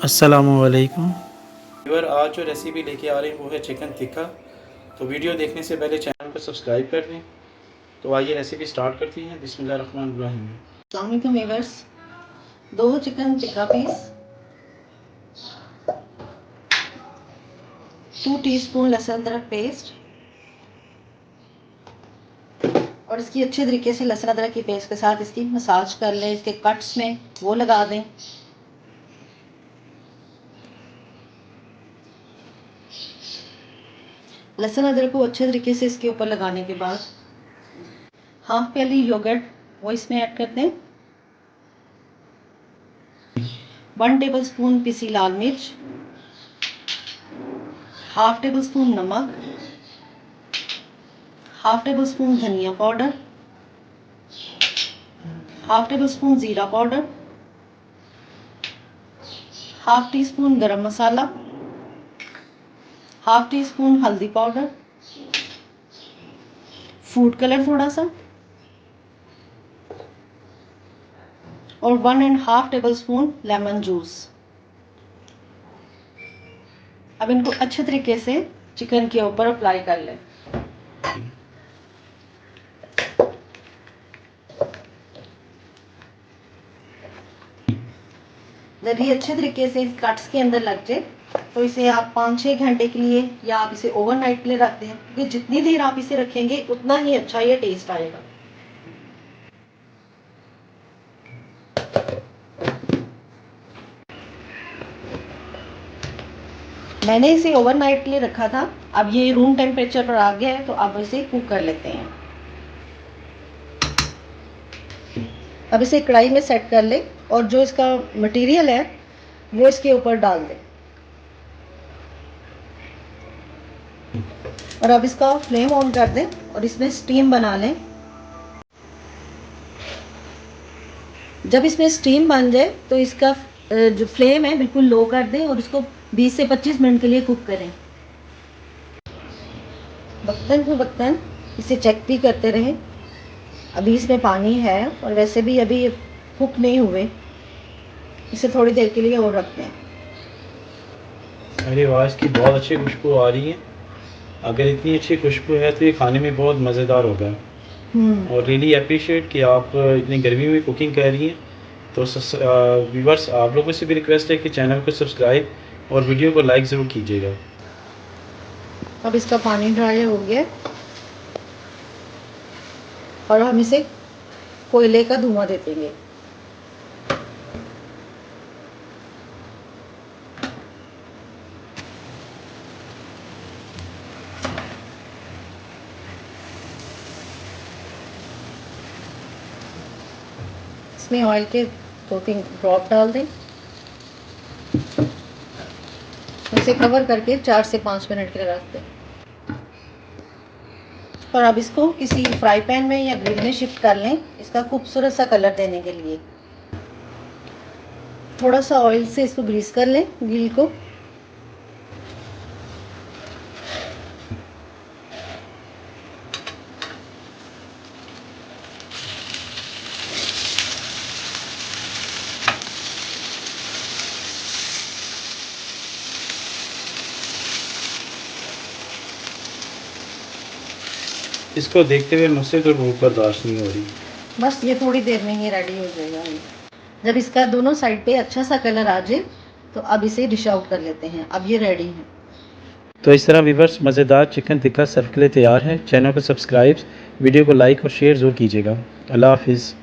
अस्सलामुअलैकुम व्यूअर, आज जो रेसिपी लेके आ रहे हैं वो है चिकन टिक्का। तो वीडियो देखने से पहले चैनल को सब्सक्राइब कर दें। तो आइए रेसिपी स्टार्ट करती हैं। बिस्मिल्लाहिर्रहमानिर्रहीम। अस्सलाम वालेकुम viewers, 2 chicken tikka piece, 2 teaspoon लहसुन अदरक पेस्ट और इसकी अच्छे तरीके से लहसुन अदरक की पेस्ट के साथ इसकी मसाज कर लें। इसके कट्स में वो लगा दें। लहसुन अदरक को अच्छे तरीके से इसके ऊपर लगाने के बाद हाफ प्याली योगर्ट वो इसमें ऐड कर दें। 1 टेबलस्पून पिसी लाल मिर्च, हाफ टेबल स्पून नमक, हाफ टेबल स्पून धनिया पाउडर, हाफ टेबल स्पून जीरा पाउडर, हाफ टी स्पून गरम मसाला, हाफ टी स्पून हल्दी पाउडर, फूड कलर थोड़ा सा और 1.5 टेबल स्पून लेमन जूस। अब इनको अच्छे तरीके से चिकन के ऊपर अप्लाई कर लें। जब ये अच्छे तरीके से इस कट्स के अंदर लग जाए तो इसे आप 5-6 घंटे के लिए या आप इसे ओवरनाइट के लिए रख दें, क्योंकि जितनी देर आप इसे रखेंगे उतना ही अच्छा ये टेस्ट आएगा। मैंने इसे ओवरनाइट के लिए रखा था। अब ये रूम टेम्परेचर पर आ गया है तो अब इसे कुक कर लेते हैं। अब इसे कढ़ाई में सेट कर ले और जो इसका मटेरियल है वो इसके ऊपर डाल दें और अब इसका फ्लेम ऑन कर दें और इसमें स्टीम बना लें। जब इसमें स्टीम बन जाए तो इसका जो फ्लेम है बिल्कुल लो कर दें और इसको 20 से 25 मिनट के लिए कुक करें। वक्तन इसे चेक भी करते रहें। अभी इसमें पानी है और वैसे भी अभी ये कुक नहीं हुए, इसे थोड़ी देर के लिए और रखते हैं। मेरी आवाज़ की बहुत अच्छी खुशबू आ रही है। अगर इतनी अच्छी खुशबू है तो ये खाने में बहुत मज़ेदार होगा। और रियली अप्रिशिएट कि आप इतनी गर्मी में कुकिंग कर रही हैं। तो व्यूवर्स, आप लोगों से भी रिक्वेस्ट है कि चैनल को सब्सक्राइब और वीडियो को लाइक ज़रूर कीजिएगा। अब इसका पानी ड्राई हो गया और हम इसे कोयले का धुआं दे देंगे। इसमें ऑयल के 2-3 ड्रॉप डाल दें। इसे कवर करके 4 से 5 मिनट के लिए रख दें और अब इसको किसी फ्राई पैन में या ग्रिल में शिफ्ट कर लें इसका खूबसूरत सा कलर देने के लिए। थोड़ा सा ऑयल से इसको ग्रीस कर लें ग्रिल को। इसको देखते हुए मुझसे तो भूख बर्दाश्त नहीं हो रही। बस ये थोड़ी देर में ही रेडी हो जाएगा। जब इसका दोनों साइड पे अच्छा सा कलर आ जाए तो अब इसे डिश आउट कर लेते हैं। अब ये रेडी है। तो इस तरह व्यूअर्स, मज़ेदार चिकन टिक्का सर्व के लिए तैयार है। चैनल को सब्सक्राइब, वीडियो को लाइक और शेयर ज़रूर कीजिएगा। अल्लाह हाफिज़।